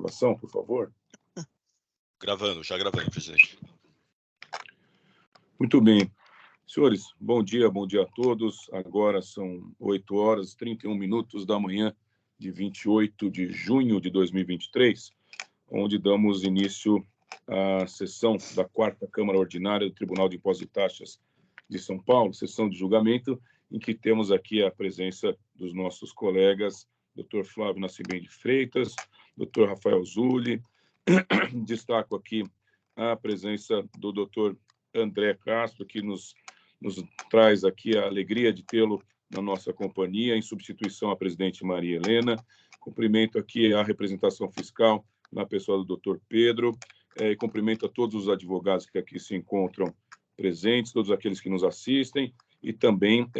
gravação, por favor. Já gravando, presidente. Muito bem. Senhores, bom dia a todos. Agora são 8h31 da manhã de 28 de junho de 2023, onde damos início à sessão da 4ª Câmara Ordinária do Tribunal de Impostos e Taxas de São Paulo, sessão de julgamento, em que temos aqui a presença dos nossos colegas, Dr. Flávio Nascimento de Freitas, Dr. Rafael Zulli. Destaco aqui a presença do Dr. André Castro, que nos traz aqui a alegria de tê-lo na nossa companhia, em substituição à presidente Maria Helena. Cumprimento aqui a representação fiscal na pessoa do Dr. Pedro, e cumprimento a todos os advogados que aqui se encontram presentes, todos aqueles que nos assistem, e também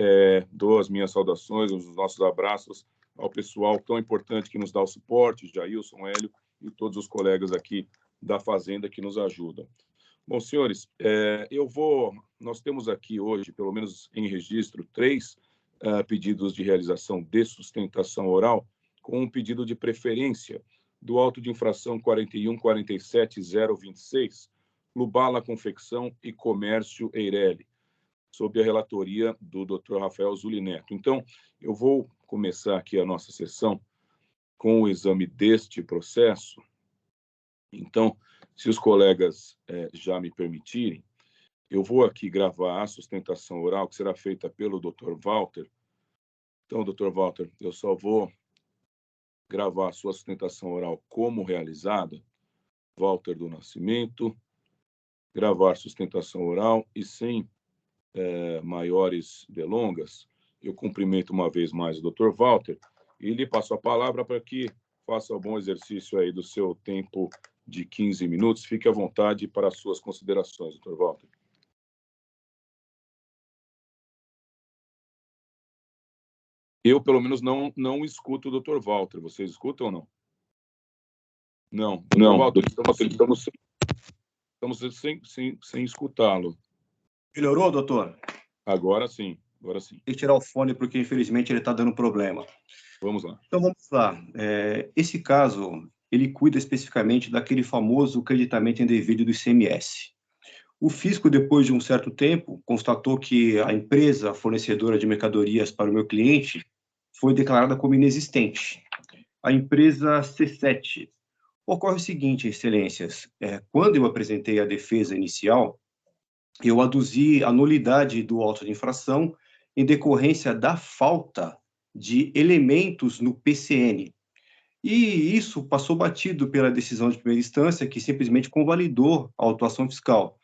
dou as minhas saudações, os nossos abraços ao pessoal tão importante que nos dá o suporte, Jailson, Hélio e todos os colegas aqui da Fazenda que nos ajudam. Bom, senhores, nós temos aqui hoje, pelo menos em registro, 3 pedidos de realização de sustentação oral, com um pedido de preferência do auto de infração 41.47.026, Lubala Confecção e Comércio Eireli, sob a relatoria do Dr. Rafael Zulli Neto. Então, eu vou começar aqui a nossa sessão com o exame deste processo. Então, se os colegas já me permitirem, eu vou aqui gravar a sustentação oral, que será feita pelo Dr. Walter. Então, Dr. Walter, eu só vou gravar a sua sustentação oral como realizada. Walter do Nascimento, gravar sustentação oral e sem maiores delongas, eu cumprimento uma vez mais o Dr. Walter e lhe passo a palavra para que faça um bom exercício aí do seu tempo de 15 minutos. Fique à vontade para as suas considerações, Dr. Walter. Eu, pelo menos, não escuto o Dr. Walter. Vocês escutam ou não? Não. Dr. Walter, estamos sem escutá-lo. Melhorou, doutor? Agora sim. Tem que tirar o fone, porque, infelizmente, ele está dando problema. Vamos lá. Então, vamos lá. Esse caso, ele cuida especificamente daquele famoso creditamento indevido do ICMS. O fisco, depois de um certo tempo, constatou que a empresa fornecedora de mercadorias para o meu cliente foi declarada como inexistente. A empresa C7. Ocorre o seguinte, excelências, quando eu apresentei a defesa inicial, eu aduzi a nulidade do auto de infração em decorrência da falta de elementos no PCN. E isso passou batido pela decisão de primeira instância, que simplesmente convalidou a autuação fiscal.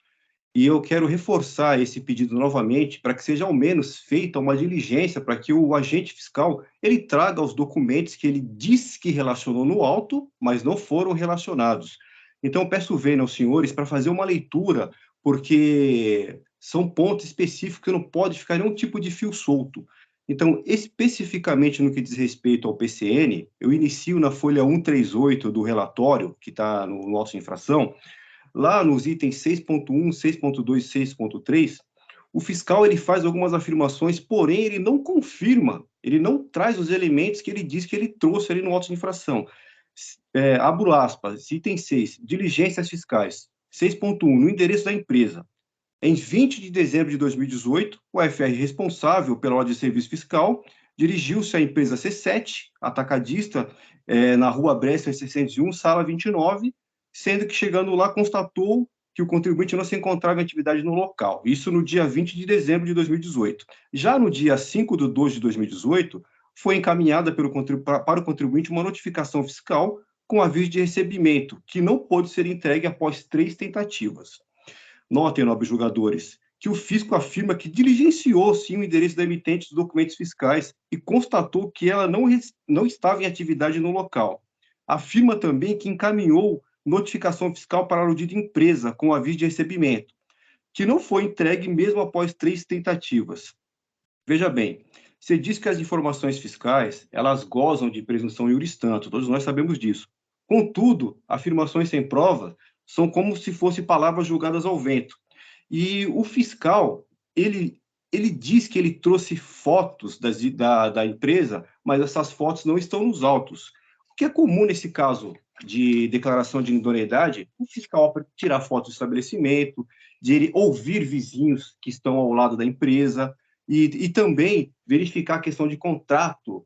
E eu quero reforçar esse pedido novamente para que seja ao menos feita uma diligência para que o agente fiscal ele traga os documentos que ele diz que relacionou no auto, mas não foram relacionados. Então, peço vênia aos senhores para fazer uma leitura, porque são pontos específicos que não pode ficar nenhum tipo de fio solto. Então, especificamente no que diz respeito ao PCN, eu inicio na folha 138 do relatório, que está no auto de infração. Lá nos itens 6.1, 6.2 e 6.3, o fiscal ele faz algumas afirmações, porém ele não confirma, ele não traz os elementos que ele diz que ele trouxe ali no auto de infração. Abro aspas, item 6, diligências fiscais, 6.1, no endereço da empresa. Em 20 de dezembro de 2018, o FR responsável pela ordem de serviço fiscal dirigiu-se à empresa C7, atacadista, na Rua Brescia 601, sala 29, sendo que, chegando lá, constatou que o contribuinte não se encontrava em atividade no local. Isso no dia 20 de dezembro de 2018. Já no dia 5 de 2 de 2018, foi encaminhada para o contribuinte uma notificação fiscal com aviso de recebimento, que não pôde ser entregue após 3 tentativas. Notem, nobres julgadores, que o fisco afirma que diligenciou, sim, o endereço da emitente dos documentos fiscais e constatou que ela não estava em atividade no local. Afirma também que encaminhou notificação fiscal para a aludida empresa com aviso de recebimento, que não foi entregue mesmo após 3 tentativas. Veja bem, você diz que as informações fiscais, elas gozam de presunção iuris tanto, todos nós sabemos disso. Contudo, afirmações sem prova são como se fossem palavras julgadas ao vento. E o fiscal, ele diz que ele trouxe fotos da empresa, mas essas fotos não estão nos autos. O que é comum nesse caso, de declaração de idoneidade, o fiscal para tirar foto do estabelecimento, de ele ouvir vizinhos que estão ao lado da empresa e também verificar a questão de contrato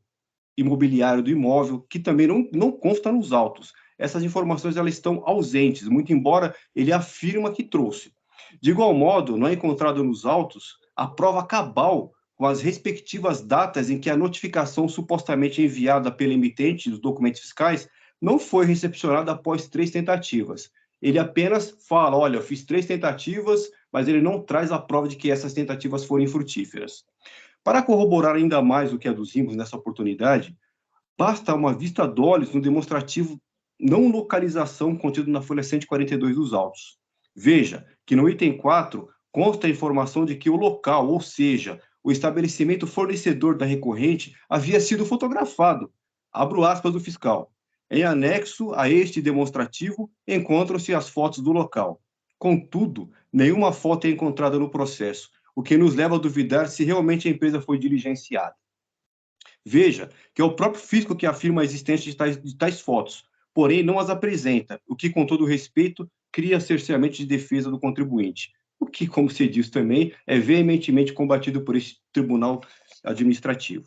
imobiliário do imóvel, que também não consta nos autos. Essas informações elas estão ausentes, muito embora ele afirma que trouxe. De igual modo, não é encontrado nos autos a prova cabal com as respectivas datas em que a notificação supostamente enviada pelo emitente dos documentos fiscais não foi recepcionada após 3 tentativas. Ele apenas fala, olha, eu fiz 3 tentativas, mas ele não traz a prova de que essas tentativas foram infrutíferas. Para corroborar ainda mais o que aduzimos nessa oportunidade, basta uma vista de olhos no demonstrativo não localização contido na folha 142 dos autos. Veja que no item 4 consta a informação de que o local, ou seja, o estabelecimento fornecedor da recorrente, havia sido fotografado. Abro aspas do fiscal. Em anexo a este demonstrativo, encontram-se as fotos do local. Contudo, nenhuma foto é encontrada no processo, o que nos leva a duvidar se realmente a empresa foi diligenciada. Veja que é o próprio fisco que afirma a existência de tais fotos, porém não as apresenta, o que, com todo respeito, cria cerceamento de defesa do contribuinte, o que, como se diz também, é veementemente combatido por este tribunal administrativo.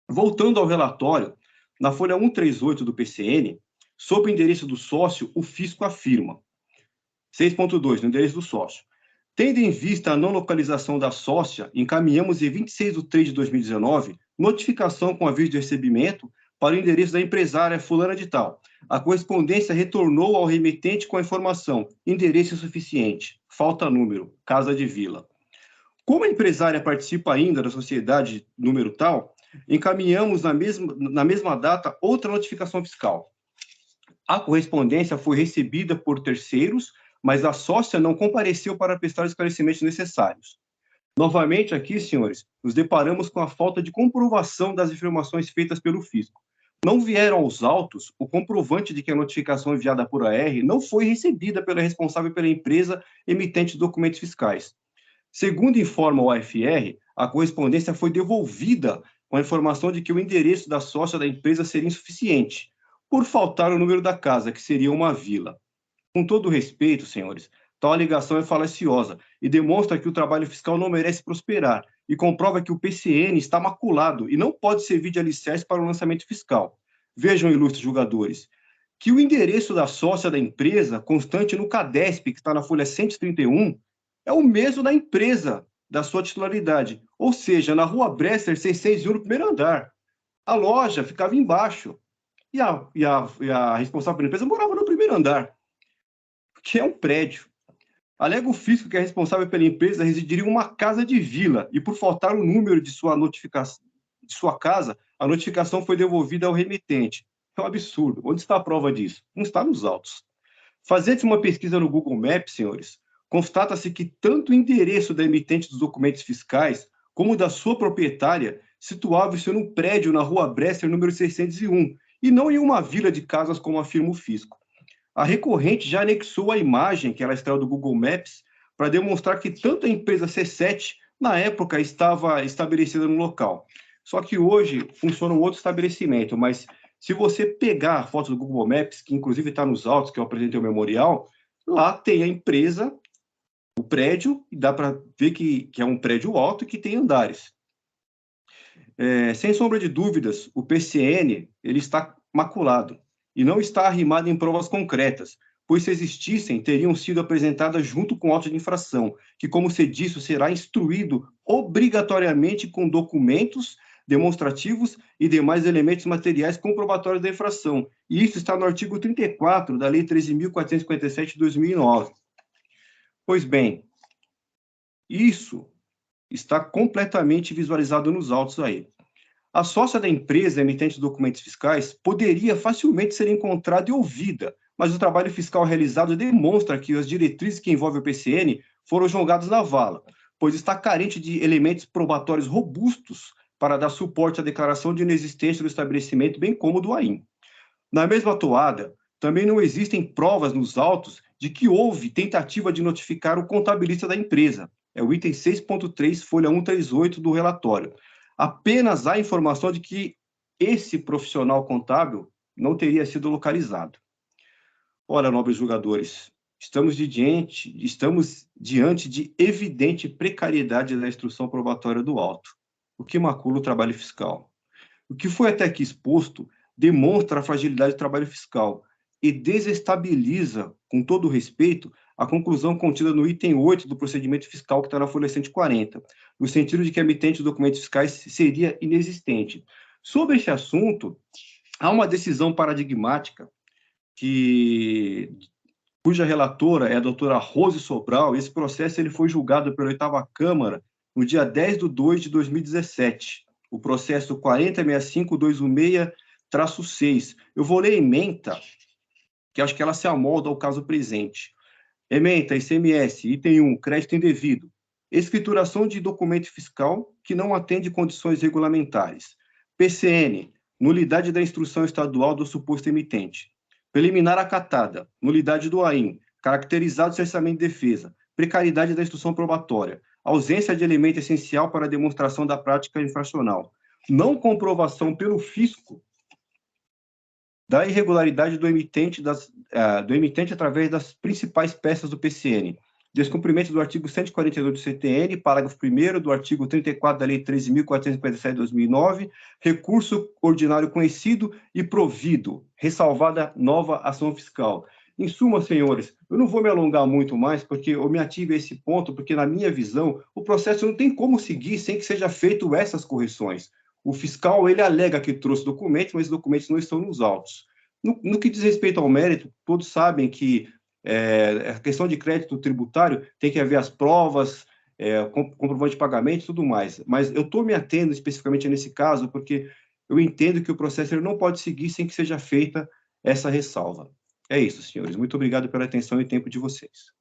Voltando ao relatório, na folha 138 do PCN, sob o endereço do sócio, o fisco afirma, 6.2, no endereço do sócio, tendo em vista a não localização da sócia, encaminhamos em 26 de 3 de 2019 notificação com aviso de recebimento para o endereço da empresária fulana de tal. A correspondência retornou ao remetente com a informação, endereço insuficiente, falta número, casa de vila. Como a empresária participa ainda da sociedade número tal, encaminhamos na mesma data outra notificação fiscal. A correspondência foi recebida por terceiros, mas a sócia não compareceu para prestar os esclarecimentos necessários. Novamente aqui, senhores, nos deparamos com a falta de comprovação das informações feitas pelo fisco. Não vieram aos autos o comprovante de que a notificação enviada por AR não foi recebida pela responsável pela empresa emitente de documentos fiscais. Segundo informa o AFR, a correspondência foi devolvida com a informação de que o endereço da sócia da empresa seria insuficiente, por faltar o número da casa, que seria uma vila. Com todo respeito, senhores, tal alegação é falaciosa e demonstra que o trabalho fiscal não merece prosperar e comprova que o PCN está maculado e não pode servir de alicerce para o lançamento fiscal. Vejam, ilustres julgadores, que o endereço da sócia da empresa, constante no CADESP, que está na folha 131, é o mesmo da empresa, da sua titularidade, ou seja, na Rua Bresser, 601, no primeiro andar. A loja ficava embaixo e a responsável pela empresa morava no primeiro andar, que é um prédio. Alega o fisco que a responsável pela empresa residiria em uma casa de vila e, por faltar o número de sua casa, a notificação foi devolvida ao remetente. É um absurdo. Onde está a prova disso? Não está nos autos. Fazendo uma pesquisa no Google Maps, senhores, constata-se que tanto o endereço da emitente dos documentos fiscais como da sua proprietária situavam-se num prédio na Rua Bresser, número 601, e não em uma vila de casas, como afirma o fisco. A recorrente já anexou a imagem que ela extraiu do Google Maps para demonstrar que tanto a empresa C7, na época, estava estabelecida no local. Só que hoje funciona um outro estabelecimento, mas se você pegar a foto do Google Maps, que inclusive está nos autos que eu apresentei o memorial, lá tem a empresa, o prédio, e dá para ver que é um prédio alto e que tem andares. Sem sombra de dúvidas, o PCN ele está maculado e não está arrimado em provas concretas, pois se existissem, teriam sido apresentadas junto com auto de infração, que, como se disse, será instruído obrigatoriamente com documentos demonstrativos e demais elementos materiais comprobatórios da infração. E isso está no artigo 34 da Lei 13.457 de 2009. Pois bem, isso está completamente visualizado nos autos aí. A sócia da empresa emitente de documentos fiscais poderia facilmente ser encontrada e ouvida, mas o trabalho fiscal realizado demonstra que as diretrizes que envolvem o PCN foram jogadas na vala, pois está carente de elementos probatórios robustos para dar suporte à declaração de inexistência do estabelecimento, bem como do AIM. Na mesma toada, também não existem provas nos autos de que houve tentativa de notificar o contabilista da empresa. É o item 6.3, folha 138 do relatório. Apenas há informação de que esse profissional contábil não teria sido localizado. Ora, nobres julgadores, estamos diante de evidente precariedade da instrução probatória do auto, o que macula o trabalho fiscal. O que foi até aqui exposto demonstra a fragilidade do trabalho fiscal e desestabiliza, com todo o respeito, a conclusão contida no item 8 do procedimento fiscal que está na folha 140, no sentido de que a emitente de documentos fiscais seria inexistente. Sobre esse assunto, há uma decisão paradigmática cuja relatora é a doutora Rose Sobral. Esse processo ele foi julgado pela 8ª Câmara no dia 10/2 de 2017, o processo 40.65216-6. Eu vou ler a ementa, que acho que ela se amolda ao caso presente. Ementa, ICMS, item 1, crédito indevido. Escrituração de documento fiscal que não atende condições regulamentares. PCN, nulidade da instrução estadual do suposto emitente. Preliminar acatada, nulidade do AIM, caracterizado cessamento de defesa, precariedade da instrução probatória, ausência de elemento essencial para a demonstração da prática infracional, não comprovação pelo fisco da irregularidade do emitente através das principais peças do PCN, descumprimento do artigo 142 do CTN, parágrafo 1º do artigo 34 da Lei 13.457 de 2009, recurso ordinário conhecido e provido, ressalvada nova ação fiscal. Em suma, senhores, eu não vou me alongar muito mais, porque eu me ative a esse ponto, porque, na minha visão, o processo não tem como seguir sem que seja feito essas correções. O fiscal, ele alega que trouxe documentos, mas os documentos não estão nos autos. No que diz respeito ao mérito, todos sabem que a questão de crédito tributário tem que haver as provas, comprovante de pagamento e tudo mais. Mas eu estou me atendo especificamente nesse caso, porque eu entendo que o processo ele não pode seguir sem que seja feita essa ressalva. É isso, senhores. Muito obrigado pela atenção e tempo de vocês.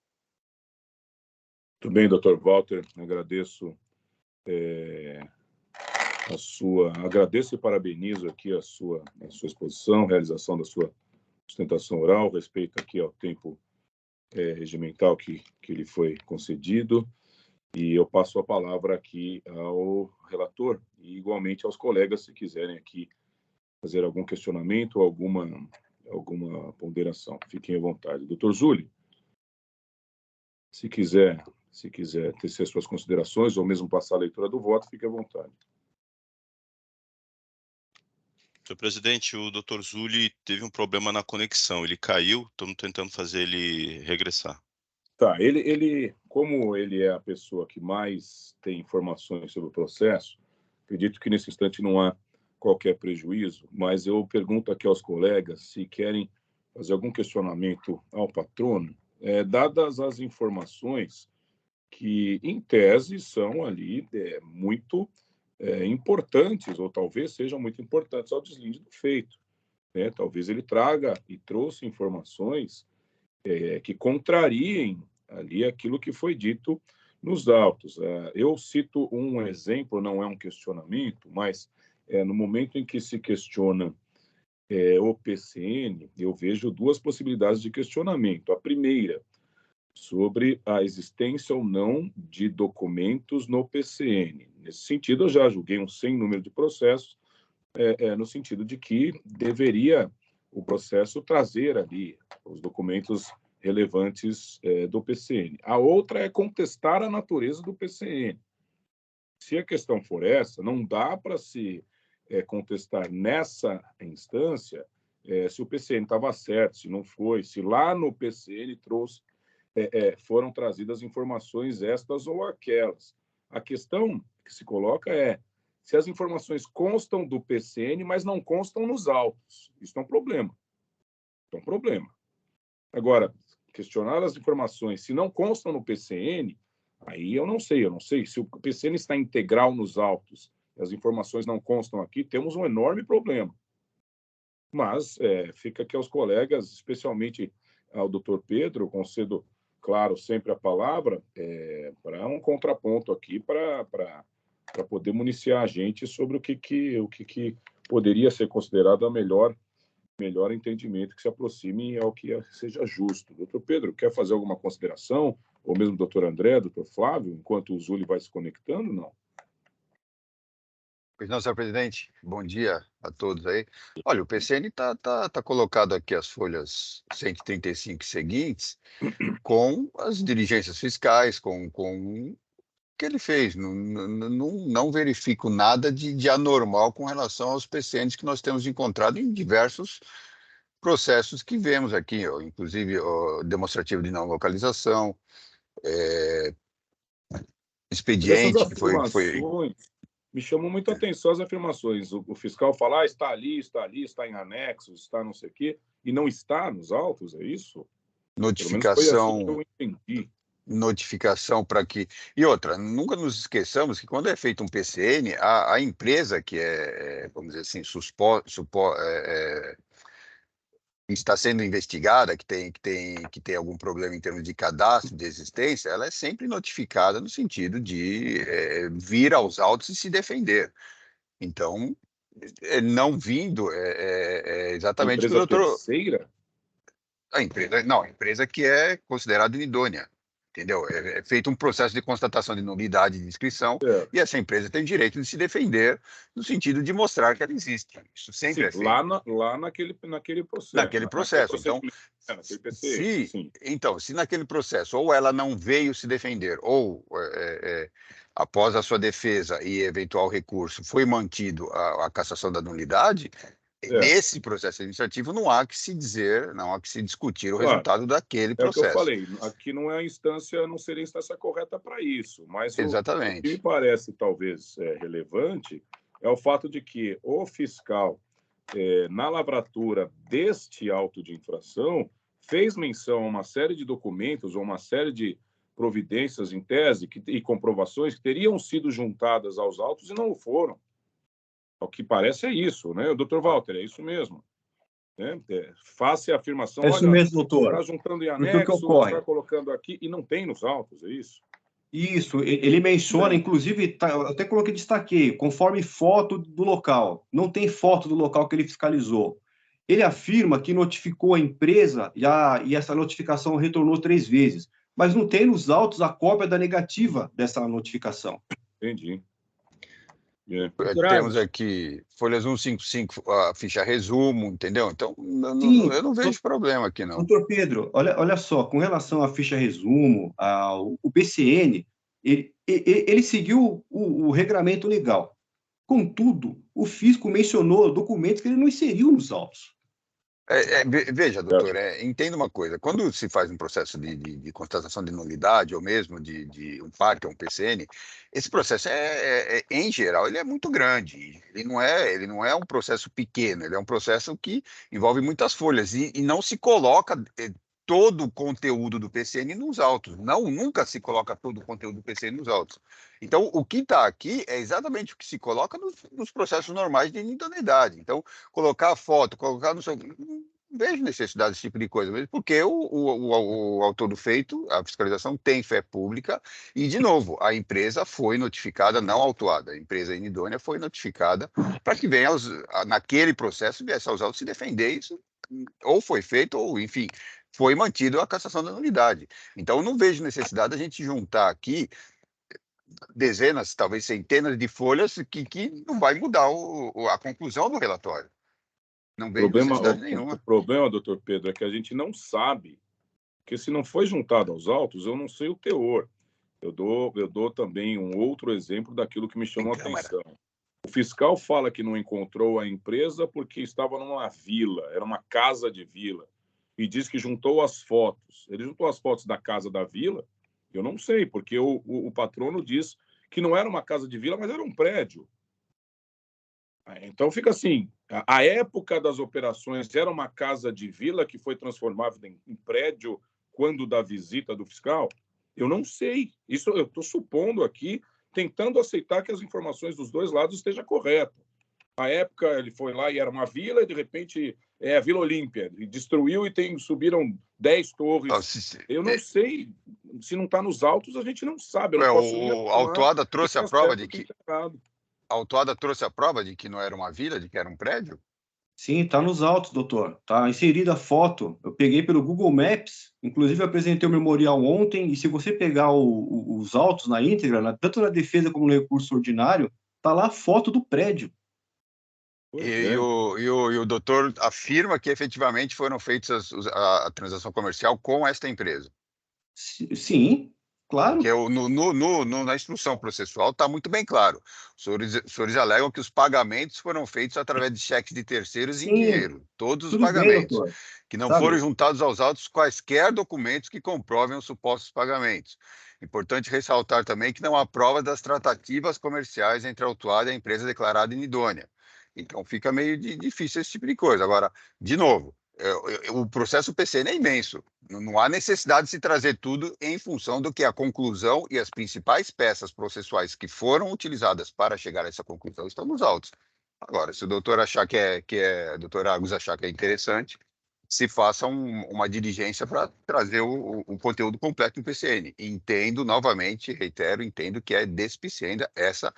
Muito bem, doutor Walter. Agradeço agradeço e parabenizo aqui a sua exposição, realização da sua sustentação oral, respeito aqui ao tempo regimental que lhe foi concedido, e eu passo a palavra aqui ao relator e igualmente aos colegas, se quiserem aqui fazer algum questionamento ou alguma ponderação. Fiquem à vontade. Doutor Zuli, se quiser tecer suas considerações ou mesmo passar a leitura do voto, fique à vontade. Senhor presidente, o Dr. Zuli teve um problema na conexão. Ele caiu, estamos tentando fazer ele regressar. Tá, como ele é a pessoa que mais tem informações sobre o processo, acredito que nesse instante não há qualquer prejuízo, mas eu pergunto aqui aos colegas se querem fazer algum questionamento ao patrono, dadas as informações que, em tese, são ali muito importantes, ou talvez sejam muito importantes ao deslinde do feito. Né? Talvez ele traga e trouxe informações que contrariem ali aquilo que foi dito nos autos. Eu cito um exemplo, não é um questionamento, mas no momento em que se questiona o PCN, eu vejo duas possibilidades de questionamento. A primeira, sobre a existência ou não de documentos no PCN. Nesse sentido, eu já julguei um sem número de processos, no sentido de que deveria o processo trazer ali os documentos relevantes do PCN. A outra é contestar a natureza do PCN. Se a questão for essa, não dá para se contestar nessa instância se o PCN estava certo, se não foi, se lá no PCN foram trazidas informações estas ou aquelas. A questão que se coloca é se as informações constam do PCN, mas não constam nos autos. Isso é um problema. É um problema. Agora, questionar as informações, se não constam no PCN, aí eu não sei se o PCN está integral nos autos, as informações não constam aqui, temos um enorme problema. Mas fica aqui aos colegas, especialmente ao doutor Pedro, eu concedo, claro, sempre a palavra, para um contraponto aqui, para poder municiar a gente sobre o que poderia ser considerado a melhor entendimento que se aproxime ao que seja justo. Doutor Pedro, quer fazer alguma consideração? Ou mesmo doutor André, doutor Flávio, enquanto o Zuli vai se conectando? Não? Pois não, senhor presidente. Bom dia a todos aí. Olha, o PCN tá colocado aqui as folhas 135 seguintes com as diligências fiscais, com o que ele fez. Não verifico nada de anormal com relação aos PCNs que nós temos encontrado em diversos processos que vemos aqui, ó, inclusive ó, demonstrativo de não localização, Mas essas expediente que foi afirmações me chamam muito a atenção as afirmações. O fiscal fala, está ali, está em anexos, está não sei o quê, e não está nos autos, é isso? Pelo menos foi assim que eu entendi. Notificação para que... E outra, nunca nos esqueçamos que quando é feito um PCN, a empresa que vamos dizer assim, está sendo investigada, que tem algum problema em termos de cadastro, de existência, ela é sempre notificada no sentido de vir aos autos e se defender. Então, não vindo, exatamente o que o doutor... Terceira? A empresa que é considerada inidônea. Entendeu? É feito um processo de constatação de nulidade de inscrição e essa empresa tem o direito de se defender no sentido de mostrar que ela existe. Isso sempre é feito. Lá naquele processo. Naquele processo. Então, naquele PCN, se naquele processo ou ela não veio se defender ou após a sua defesa e eventual recurso foi mantido a cassação da nulidade, nesse processo administrativo não há que se dizer, não há que se discutir o resultado daquele processo. É o que eu falei, aqui não é a instância, não seria a instância correta para isso, mas exatamente. O que me parece talvez relevante é o fato de que o fiscal, na lavratura deste auto de infração, fez menção a uma série de documentos ou uma série de providências em tese e comprovações que teriam sido juntadas aos autos e não o foram. O que parece é isso, né? O doutor Walter, é isso mesmo. Né? Faça a afirmação, é isso olha, mesmo, doutor. Está juntando em anexo, está colocando aqui, e não tem nos autos, é isso? Isso, ele menciona, inclusive, eu até coloquei, destaquei, conforme foto do local. Não tem foto do local que ele fiscalizou. Ele afirma que notificou a empresa e essa notificação retornou 3 vezes, mas não tem nos autos a cópia da negativa dessa notificação. Entendi. Temos aqui folhas 155, a ficha resumo, entendeu? Então, eu não vejo problema aqui, não. Doutor Pedro, olha só, com relação à ficha resumo, o PCN, ele seguiu o regramento legal. Contudo, o fisco mencionou documentos que ele não inseriu nos autos. Veja, doutor, entenda uma coisa. Quando se faz um processo de constatação de nulidade, ou mesmo de um PAC, um PCN, esse processo, em geral, ele é muito grande. Ele não é um processo pequeno, ele é um processo que envolve muitas folhas e não se coloca todo o conteúdo do PCN nos autos. Nunca se coloca todo o conteúdo do PCN nos autos. Então, o que está aqui é exatamente o que se coloca nos processos normais de inidoneidade. Então, colocar a foto, colocar no seu... Não vejo necessidade desse tipo de coisa, mesmo porque o autor do feito, a fiscalização tem fé pública e, de novo, a empresa foi notificada, não autuada, a empresa inidônea foi notificada para que venha, naquele processo, viesse aos autos se defender. Isso ou foi feito, ou, enfim, foi mantido a cassação da nulidade. Então, eu não vejo necessidade da gente juntar aqui dezenas, talvez centenas de folhas que não vai mudar a conclusão do relatório. Não vejo necessidade nenhuma. O problema, doutor Pedro, é que a gente não sabe, porque se não foi juntado aos autos, eu não sei o teor. Eu dou também um outro exemplo daquilo que me chamou a atenção. O fiscal fala que não encontrou a empresa porque estava numa vila, era uma casa de vila, e diz que juntou as fotos. Ele juntou as fotos da casa da vila? Eu não sei, porque o patrono diz que não era uma casa de vila, mas era um prédio. Então fica assim, a época das operações era uma casa de vila que foi transformada em prédio quando da visita do fiscal? Eu não sei. Isso eu estou supondo aqui, tentando aceitar que as informações dos dois lados estejam corretas. A época ele foi lá e era uma vila, e de repente é a Vila Olímpia, e destruiu e subiram 10 torres. Eu não sei. Se não está nos autos, a gente não sabe. A autuada trouxe a prova de que... A autuada trouxe a prova de que não era uma vila, de que era um prédio? Sim, está nos autos, doutor. Está inserida a foto. Eu peguei pelo Google Maps, inclusive eu apresentei o memorial ontem, e se você pegar os autos na íntegra, tanto na defesa como no recurso ordinário, Está lá a foto do prédio. E o doutor afirma que efetivamente foram feitas a transação comercial com esta empresa. Sim, claro. Porque na instrução processual está muito bem claro. Os senhores alegam que os pagamentos foram feitos através de cheques de terceiros em dinheiro. Todos os Tudo bem, pagamentos. doutor. Que não Sabe? foram juntados aos autos quaisquer documentos que comprovem os supostos pagamentos. Importante ressaltar também que não há prova das tratativas comerciais entre a autuada e a empresa declarada inidônea. Então fica meio difícil esse tipo de coisa. Agora, de novo, o processo PCN é imenso. Não há necessidade de se trazer tudo em função do que a conclusão e as principais peças processuais que foram utilizadas para chegar a essa conclusão estão nos autos. Agora, se o doutor achar doutor Agus achar que é interessante, se faça uma diligência para trazer o conteúdo completo do PCN. Entendo, novamente, reitero, entendo que é despicenda essa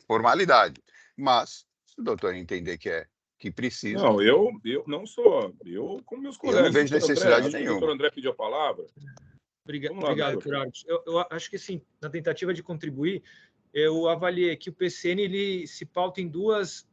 formalidade. Mas, se o doutor entender que precisa... Não, eu não sou... Eu, como meus colegas... Eu não vejo necessidade nenhuma. O doutor André pediu a palavra. Obrigado, doutor Agus. Eu acho que, assim, na tentativa de contribuir, eu avaliei que o PCN ele se pauta em duas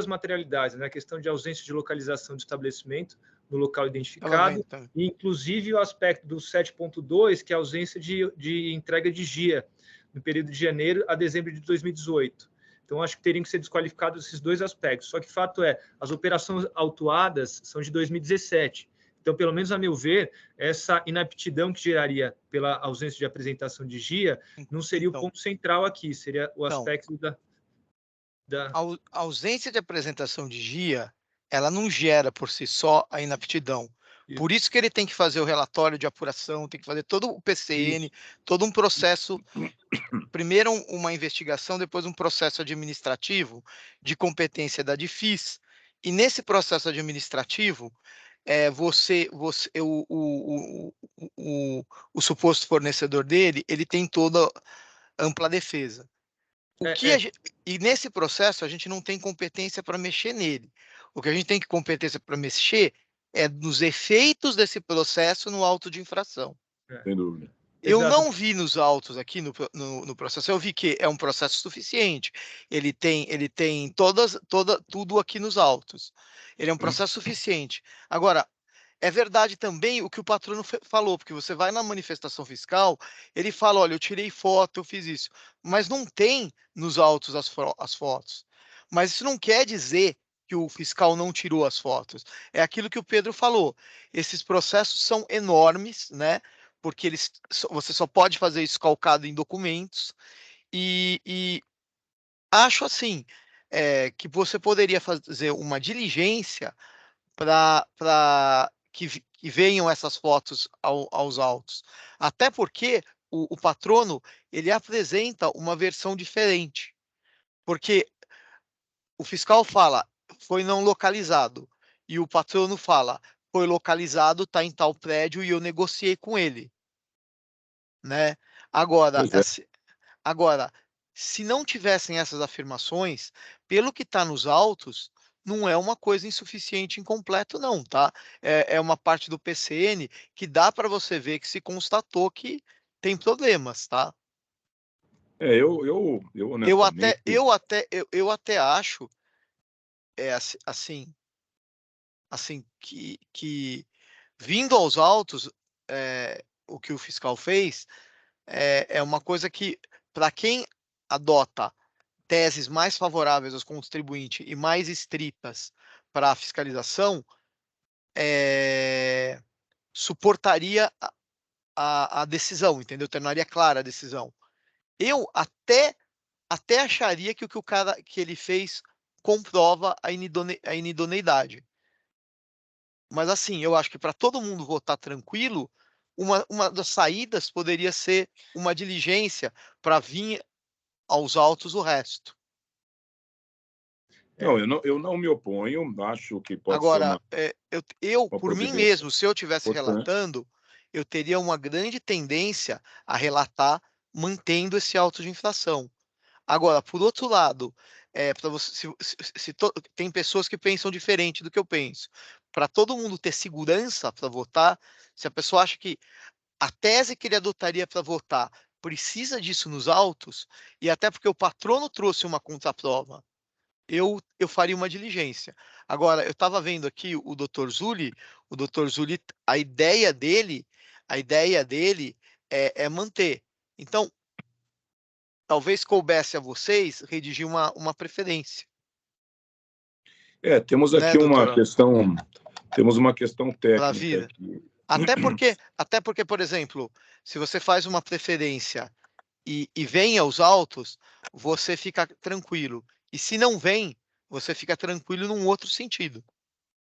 materialidades, né? A questão de ausência de localização de estabelecimento no local identificado, e inclusive o aspecto do 7.2, que é a ausência de entrega de GIA no período de janeiro a dezembro de 2018. Então, acho que teriam que ser desqualificados esses dois aspectos. Só que o fato é, as operações autuadas são de 2017. Então, pelo menos a meu ver, essa inaptidão que geraria pela ausência de apresentação de GIA não seria o ponto central aqui, seria o aspecto A ausência de apresentação de GIA, ela não gera por si só a inaptidão. Por isso que ele tem que fazer o relatório de apuração, tem que fazer todo o PCN, todo um processo, primeiro uma investigação, depois um processo administrativo de competência da DIFIS, e nesse processo administrativo, o suposto fornecedor dele, ele tem toda ampla defesa. E nesse processo, a gente não tem competência para mexer nele. O que a gente tem competência para mexer é nos efeitos desse processo no auto de infração. Sem dúvida. Eu não vi nos autos aqui no processo, eu vi que é um processo suficiente. Ele tem tudo aqui nos autos. Ele é um processo suficiente. Agora, é verdade também o que o patrono falou, porque você vai na manifestação fiscal, ele fala, olha, eu tirei foto, eu fiz isso. Mas não tem nos autos as fotos. Mas isso não quer dizer que o fiscal não tirou as fotos. É aquilo que o Pedro falou. Esses processos são enormes, né? Porque você só pode fazer isso calcado em documentos. E acho assim, que você poderia fazer uma diligência para que venham essas fotos aos autos. Até porque o patrono ele apresenta uma versão diferente. Porque o fiscal fala, foi não localizado. E o patrono fala, foi localizado, está em tal prédio e eu negociei com ele. Né? Agora, se não tivessem essas afirmações, pelo que está nos autos, não é uma coisa insuficiente incompleto, não, tá? É uma parte do PCN que dá para você ver que se constatou que tem problemas, tá? Eu honestamente... Eu até acho assim que vindo aos autos, o que o fiscal fez é uma coisa que, para quem adota teses mais favoráveis aos contribuintes e mais estritas para a fiscalização, suportaria a decisão, entendeu? Tornaria clara a decisão. Eu até acharia que o que ele fez comprova a inidoneidade. Mas assim, eu acho que para todo mundo votar tranquilo, uma das saídas poderia ser uma diligência para vir aos autos o resto. Não, eu não me oponho, acho que pode Agora, ser eu por mim mesmo, se eu estivesse relatando, eu teria uma grande tendência a relatar mantendo esse auto de infração. Agora, por outro lado, para você, tem pessoas que pensam diferente do que eu penso. Para todo mundo ter segurança para votar, se a pessoa acha que a tese que ele adotaria para votar precisa disso nos autos, e até porque o patrono trouxe uma contraprova, eu faria uma diligência. Agora, eu estava vendo aqui o Dr. Zulli, a ideia dele é manter. Então, talvez coubesse a vocês redigir uma preferência. Temos Né, aqui uma doutora? questão, temos uma questão Pra técnica vida. aqui. Até porque, por exemplo, se você faz uma preferência e vem aos autos, você fica tranquilo. E se não vem, você fica tranquilo num outro sentido.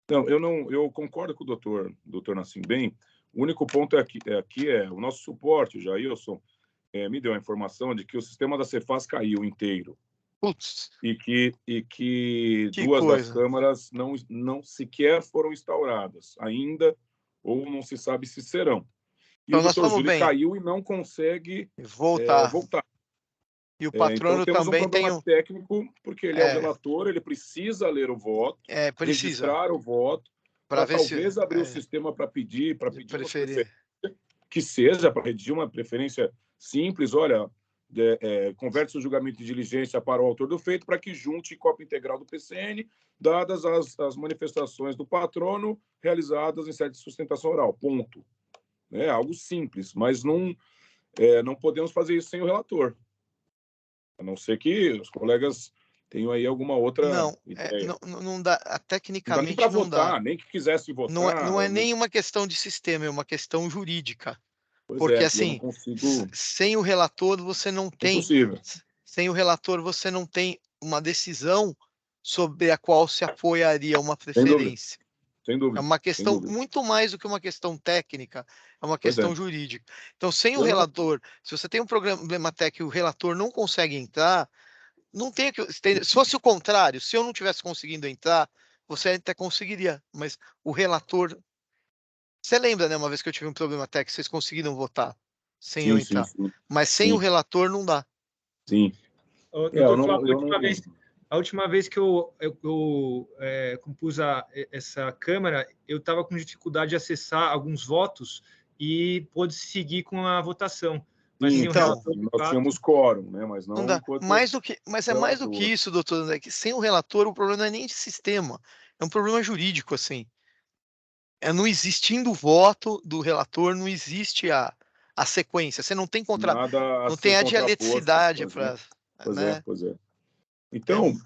Não, eu concordo com o doutor Nascimbem. O único ponto aqui é o nosso suporte, o Jailson, me deu a informação de que o sistema da Cefaz caiu inteiro. Putz, E que duas coisa. das câmaras não sequer foram instauradas ainda, ou não se sabe se serão. E então o nós Dr. estamos Júlio bem. caiu e não consegue Voltar. E o Então patrono temos também um problema técnico, porque ele é o relator, ele precisa ler o voto, registrar o voto, para talvez abrir o sistema para pedir uma preferência, que seja para pedir uma preferência simples, olha, converte o julgamento de diligência para o autor do feito para que junte cópia integral do PCN, dadas as manifestações do patrono realizadas em sede de sustentação oral. Ponto. É algo simples, mas não podemos fazer isso sem o relator. A não ser que os colegas tenham aí alguma outra ideia. Não dá, tecnicamente não dá nem para votar, dá. nem que quisesse votar. Não é nem uma questão de sistema, é uma questão jurídica. Porque assim, eu não consigo... sem o relator você não tem... Impossível. Sem o relator você não tem uma decisão sobre a qual se apoiaria uma preferência. Sem dúvida. É uma questão muito mais do que uma questão técnica, é uma questão jurídica. Então, sem o relator, se você tem um problema técnico e o relator não consegue entrar, não tem que... Se fosse o contrário, se eu não tivesse conseguindo entrar, você até conseguiria, mas o relator... Você lembra, né, uma vez que eu tive um problema técnico, vocês conseguiram votar sem eu entrar. Sim. Mas sem o relator não dá. Sim. A última vez que eu compus essa Câmara, eu estava com dificuldade de acessar alguns votos e pôde seguir com a votação. Mas sim, então, nós tínhamos quórum, né? Mas não dá. Mas é mais do que isso, doutor André, que sem o relator o problema não é nem de sistema, é um problema jurídico, assim. Não existindo o voto do relator, não existe a sequência. Você não tem não tem a dialeticidade para... Pois é. Então,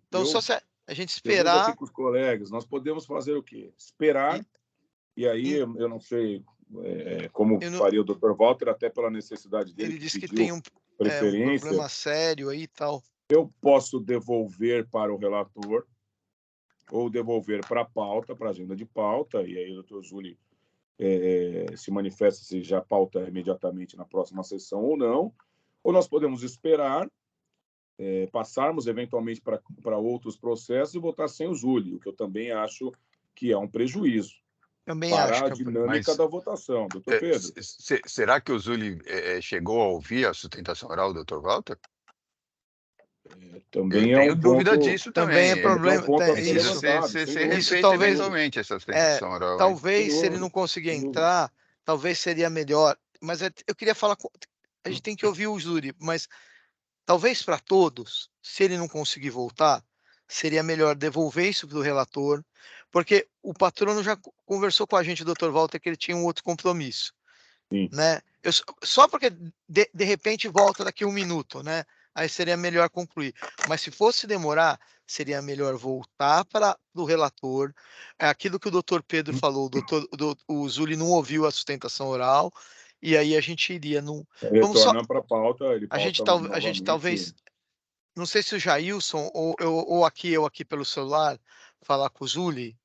então só se a gente esperar... aqui com os colegas, nós podemos fazer o quê? Esperar, e aí eu não sei como faria o Dr. Walter, até pela necessidade dele. Ele disse que tem um problema sério aí e tal. Eu posso devolver para o relator, ou devolver para a pauta, para a agenda de pauta, e aí o doutor Zulli se manifesta se já pauta imediatamente na próxima sessão ou não, ou nós podemos esperar, passarmos eventualmente para outros processos e votar sem o Zulli, o que eu também acho que é um prejuízo para a dinâmica da votação. Doutor Pedro? Será que o Zulli chegou a ouvir a sustentação oral do doutor Walter? Também eu tenho dúvida disso também. É problema. Isso talvez realmente essa sustentação oral. Talvez se ele não conseguir entrar, talvez seria melhor. Mas eu queria falar, a gente tem que ouvir o júri, mas talvez para todos, se ele não conseguir voltar, seria melhor devolver isso para o relator, porque o patrono já conversou com a gente, o Dr. Walter, que ele tinha um outro compromisso. Sim. Né? Só porque de repente volta daqui 1 minuto, né? Aí seria melhor concluir. Mas se fosse demorar, seria melhor voltar para o relator. É aquilo que o doutor Pedro falou, o Zulli não ouviu a sustentação oral, e aí a gente iria num... Retorna para a pauta, ele a gente talvez... Não sei se o Jailson ou eu aqui pelo celular, falar com o Zulli.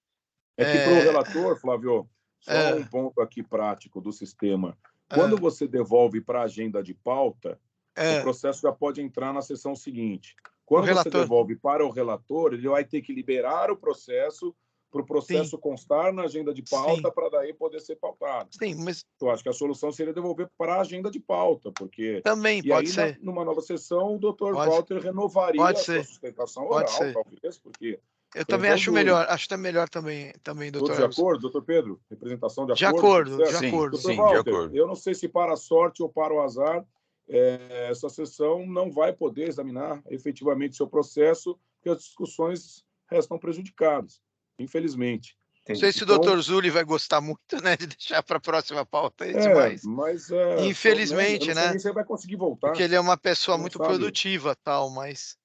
Que para o relator, Flávio, só um ponto aqui prático do sistema. Quando você devolve para a agenda de pauta, o processo já pode entrar na sessão seguinte. Quando você devolve para o relator, ele vai ter que liberar o processo para o processo constar na agenda de pauta para daí poder ser pautado. Sim, mas... Eu acho que a solução seria devolver para a agenda de pauta, porque... Também pode ser. Numa nova sessão, o Dr. Walter renovaria a sua sustentação oral, talvez, porque... Eu também acho melhor, acho que é melhor também, doutor. Todos de acordo, doutor Pedro? Representação de acordo? De acordo. Sim, de acordo. Eu não sei se para a sorte ou para o azar, essa sessão não vai poder examinar efetivamente seu processo, porque as discussões restam prejudicadas, infelizmente. Não sei se o doutor Zulli vai gostar muito, né, de deixar para a próxima pauta isso, mas infelizmente, eu não sei nem se ele vai conseguir voltar. Porque ele é uma pessoa muito produtiva, tal, mas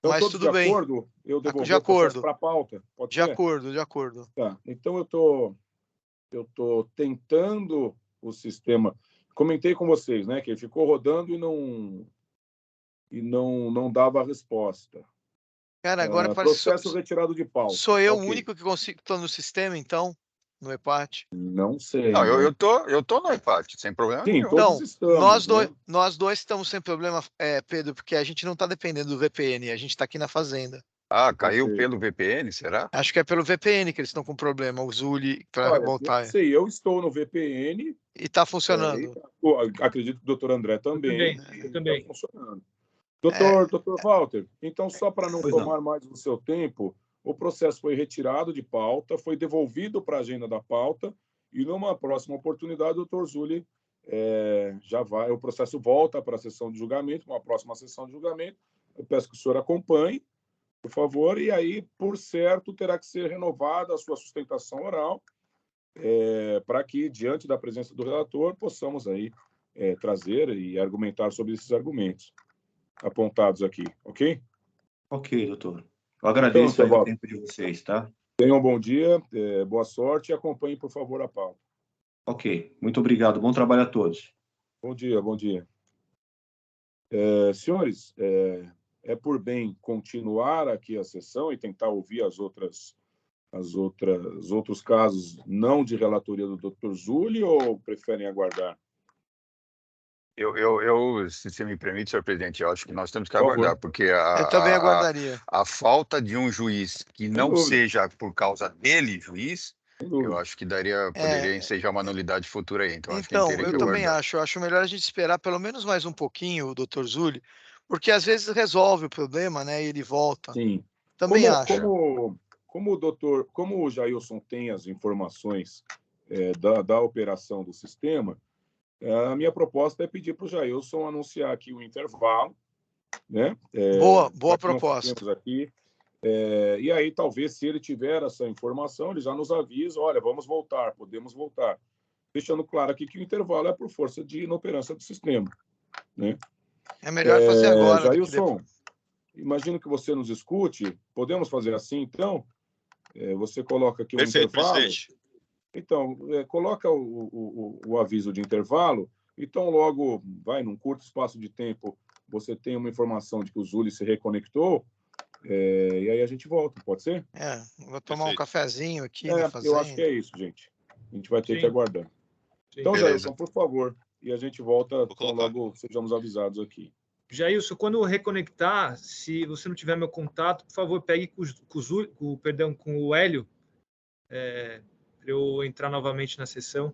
todos tudo bem. De acordo? Eu devolver o processo para a pauta? Pode ser? De acordo. Tá. Então eu tô tentando o sistema. Comentei com vocês, né, que ele ficou rodando e não dava resposta. Cara, agora parece processo retirado de pauta. Sou eu o único que consigo estar no sistema, então, no EPAT? Não sei. Não, eu tô no EPAT, sem problema nenhum. Todos estamos, nós dois estamos sem problema, Pedro, porque a gente não está dependendo do VPN, a gente está aqui na fazenda. Caiu pelo VPN, será? Acho que é pelo VPN que eles estão com problema, o Zulli, para voltar. Não sei, eu estou no VPN. E está funcionando. Acredito que o doutor André também. Eu também. Está funcionando. Doutor Walter, então, só para não tomar mais do seu tempo, o processo foi retirado de pauta, foi devolvido para a agenda da pauta, e numa próxima oportunidade, o doutor Zulli o processo volta para a sessão de julgamento, uma próxima sessão de julgamento. Eu peço que o senhor acompanhe, por favor, e aí, por certo, terá que ser renovada a sua sustentação oral, para que, diante da presença do relator, possamos aí trazer e argumentar sobre esses argumentos apontados aqui, ok? Ok, doutor. Eu agradeço o tempo de vocês, tá? Tenham um bom dia, boa sorte e acompanhem, por favor, a pauta. Ok, muito obrigado. Bom trabalho a todos. Bom dia. Senhores, é por bem continuar aqui a sessão e tentar ouvir outros casos não de relatoria do Dr. Zulli, ou preferem aguardar? Se você me permite, senhor presidente, eu acho que nós temos que aguardar, porque eu também aguardaria. A falta de um juiz que não seja por causa dele, juiz, eu acho que poderia ensejar uma nulidade futura aí. Então acho que eu também acho. Eu acho melhor a gente esperar pelo menos mais um pouquinho o doutor Zulli, porque às vezes resolve o problema, né? E ele volta. Sim. Também acho. Como o Jailson tem as informações da operação do sistema, a minha proposta é pedir para o Jailson anunciar aqui o intervalo, né? Boa proposta. Aqui. E aí, talvez, se ele tiver essa informação, ele já nos avisa, olha, podemos voltar. Deixando claro aqui que o intervalo é por força de inoperância do sistema, né? É melhor fazer agora. Jailson, imagino que você nos escute. Podemos fazer assim, então? Você coloca aqui o intervalo. Presidente. Então, coloca o aviso de intervalo. Então, logo, num curto espaço de tempo, você tem uma informação de que o Zulli se reconectou, e aí a gente volta, pode ser? Vou tomar um cafezinho aqui. Eu acho que é isso, gente. A gente vai ter que aguardar. Sim. Então, Jailson, por favor, e a gente volta logo sejamos avisados aqui. Jailson, quando reconectar, se você não tiver meu contato, por favor, pegue com o Hélio, para eu entrar novamente na sessão.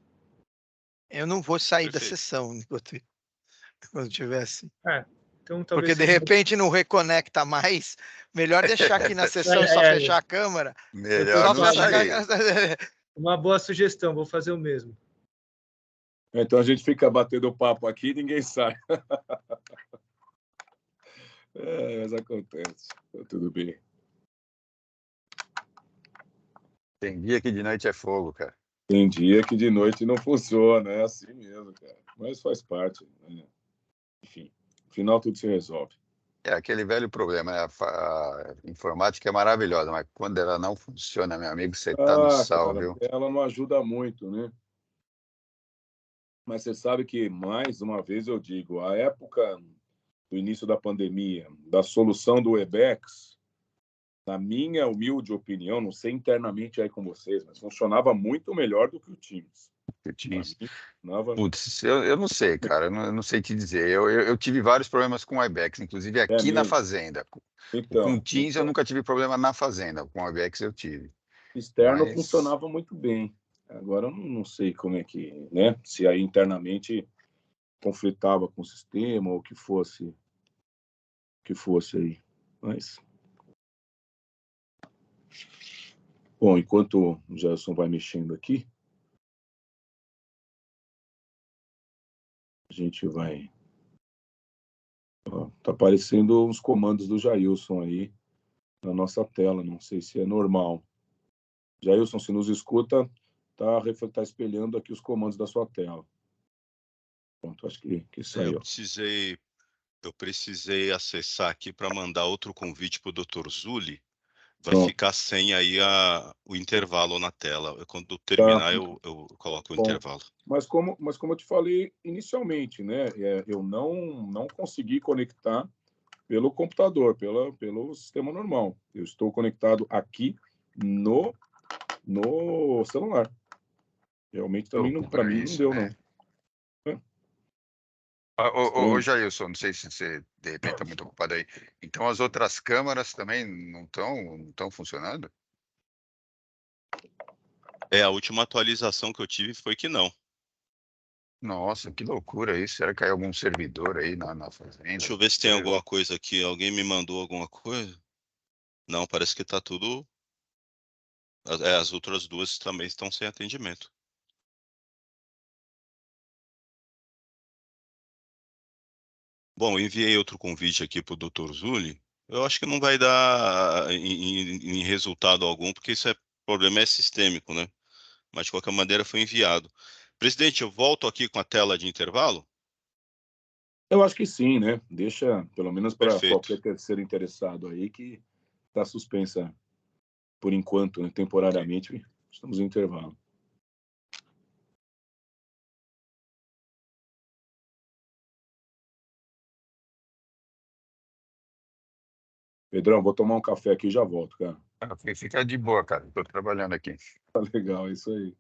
Eu não vou sair da sessão quando tivesse. Então, porque de repente não reconecta mais. Melhor deixar aqui na sessão e só fechar a câmera. Melhor não sair. Uma boa sugestão, vou fazer o mesmo. Então a gente fica batendo papo aqui e ninguém sai. Mas acontece. Tudo bem. Tem dia que de noite é fogo, cara. Tem dia que de noite não funciona, é assim mesmo, cara. Mas faz parte, né? Enfim, no final tudo se resolve. É aquele velho problema, né? A informática é maravilhosa, mas quando ela não funciona, meu amigo, você tá no sal, viu? Ela não ajuda muito, né? Mas você sabe que, mais uma vez eu digo, a época do início da pandemia, da solução do Webex, na minha humilde opinião, não sei internamente aí com vocês, mas funcionava muito melhor do que o Teams. Putz, eu não sei, cara, eu não sei te dizer. Eu tive vários problemas com o Webex, inclusive aqui na Fazenda. Com o Teams eu nunca tive problema na Fazenda, com o Webex eu tive. Externo funcionava muito bem. Agora eu não sei como é que, né? Se aí internamente conflitava com o sistema ou o que fosse aí. Mas bom, enquanto o Gerson vai mexendo aqui, a gente vai Tá aparecendo uns comandos do Jailson aí na nossa tela, não sei se é normal. Jailson, se nos escuta, tá espelhando aqui os comandos da sua tela. Pronto, acho que saiu. Eu precisei acessar aqui para mandar outro convite para o Dr. Zuli. Vai Pronto. ficar sem aí o intervalo na tela. Quando terminar, Tá. eu coloco o Bom, intervalo. mas como eu te falei inicialmente, né? Eu não consegui conectar pelo computador, pelo sistema normal. Eu estou conectado aqui no celular. Realmente também para mim não isso, deu, né? não. É Ô, estranho. Jailson, não sei se você de repente está muito ocupado aí. Então as outras câmaras também não estão funcionando? A última atualização que eu tive foi que não. Nossa, que loucura isso. Será que caiu algum servidor aí na fazenda? Deixa eu ver se tem alguma coisa aqui. Alguém me mandou alguma coisa? Não, parece que está tudo. As outras duas também estão sem atendimento. Bom, enviei outro convite aqui para o Dr. Zuli. Eu acho que não vai dar em resultado algum, porque isso problema é sistêmico, né? Mas de qualquer maneira foi enviado. Presidente, eu volto aqui com a tela de intervalo? Eu acho que sim, né? Deixa, pelo menos para Perfeito. qualquer terceiro interessado aí, que está suspensa por enquanto, né? Temporariamente, estamos em intervalo. Pedrão, vou tomar um café aqui e já volto, cara. Fica de boa, cara. Estou trabalhando aqui. Tá legal, é isso aí.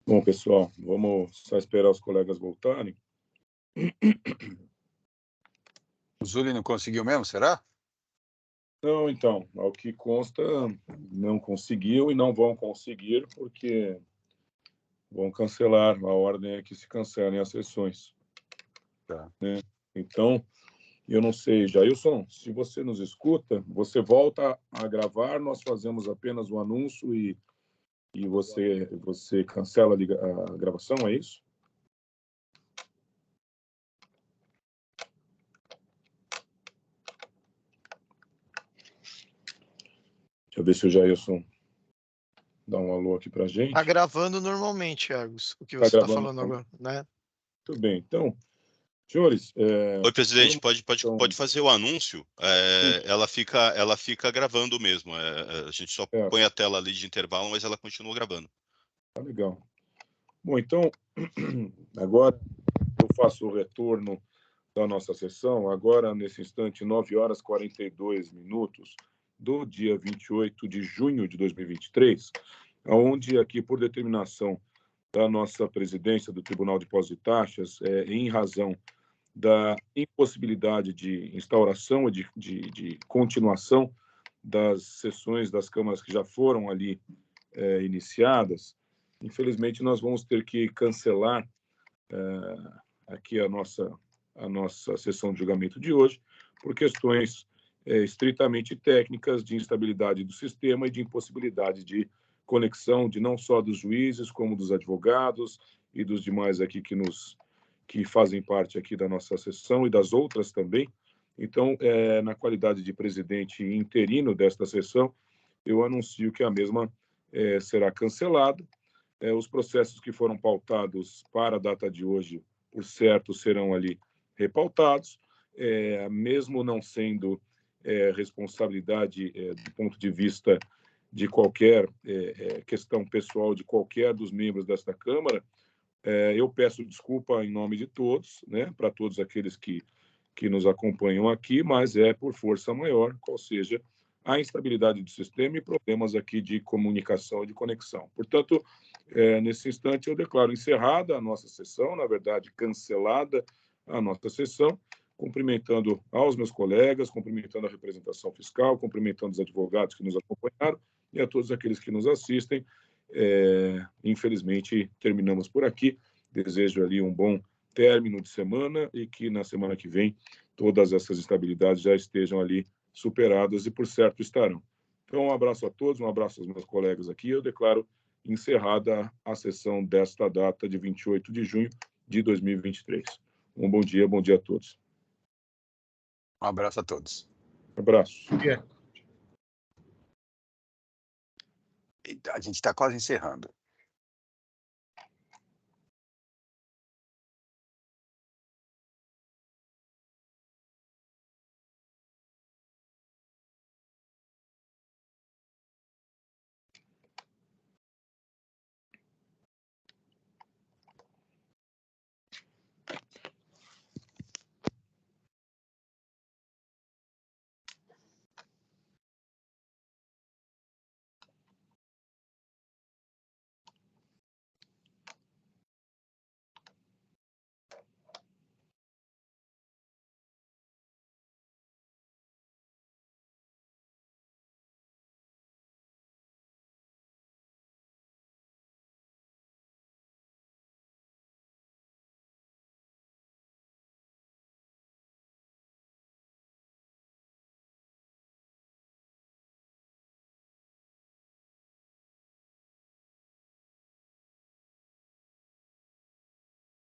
Bom, pessoal, vamos só esperar os colegas voltarem. O Zuli não conseguiu mesmo, será? Não, então, ao que consta, não conseguiu e não vão conseguir, porque vão cancelar, a ordem é que se cancelem as sessões. Tá. Né? Então, eu não sei, Jailson, se você nos escuta, você volta a gravar, nós fazemos apenas o anúncio e você cancela a gravação, é isso? Deixa eu ver se o Jailson dá um alô aqui pra gente. Tá gravando normalmente, Argos, o que Tá você está gravando, falando agora, né? Muito bem, então, senhores... Oi, presidente, pode então, fazer o anúncio, ela fica gravando mesmo, a gente só põe a tela ali de intervalo, mas ela continua gravando. Tá legal. Bom, então, agora eu faço o retorno da nossa sessão, agora nesse instante, 9h42 do dia 28 de junho de 2023, onde aqui, por determinação da nossa presidência do Tribunal de Impostos e Taxas, em razão da impossibilidade de instauração e de continuação das sessões das câmaras que já foram ali iniciadas, infelizmente nós vamos ter que cancelar aqui a nossa sessão de julgamento de hoje por questões estritamente técnicas de instabilidade do sistema e de impossibilidade de conexão de não só dos juízes como dos advogados e dos demais aqui que fazem parte aqui da nossa sessão e das outras também. Então, na qualidade de presidente interino desta sessão, eu anuncio que a mesma será cancelada. Os processos que foram pautados para a data de hoje, por certo, serão ali repautados, mesmo não sendo responsabilidade do ponto de vista de qualquer questão pessoal de qualquer dos membros desta Câmara. Eu peço desculpa em nome de todos, né, para todos aqueles que nos acompanham aqui, mas é por força maior, qual seja a instabilidade do sistema e problemas aqui de comunicação e de conexão. Portanto, nesse instante eu declaro encerrada a nossa sessão, na verdade, cancelada a nossa sessão, cumprimentando aos meus colegas, cumprimentando a representação fiscal, cumprimentando os advogados que nos acompanharam e a todos aqueles que nos assistem. Infelizmente, terminamos por aqui. Desejo ali um bom término de semana e que na semana que vem todas essas instabilidades já estejam ali superadas e, por certo, estarão. Então, um abraço a todos, um abraço aos meus colegas aqui. Eu declaro encerrada a sessão desta data de 28 de junho de 2023. Um bom dia a todos. Um abraço a todos. Abraço. Yeah. A gente está quase encerrando.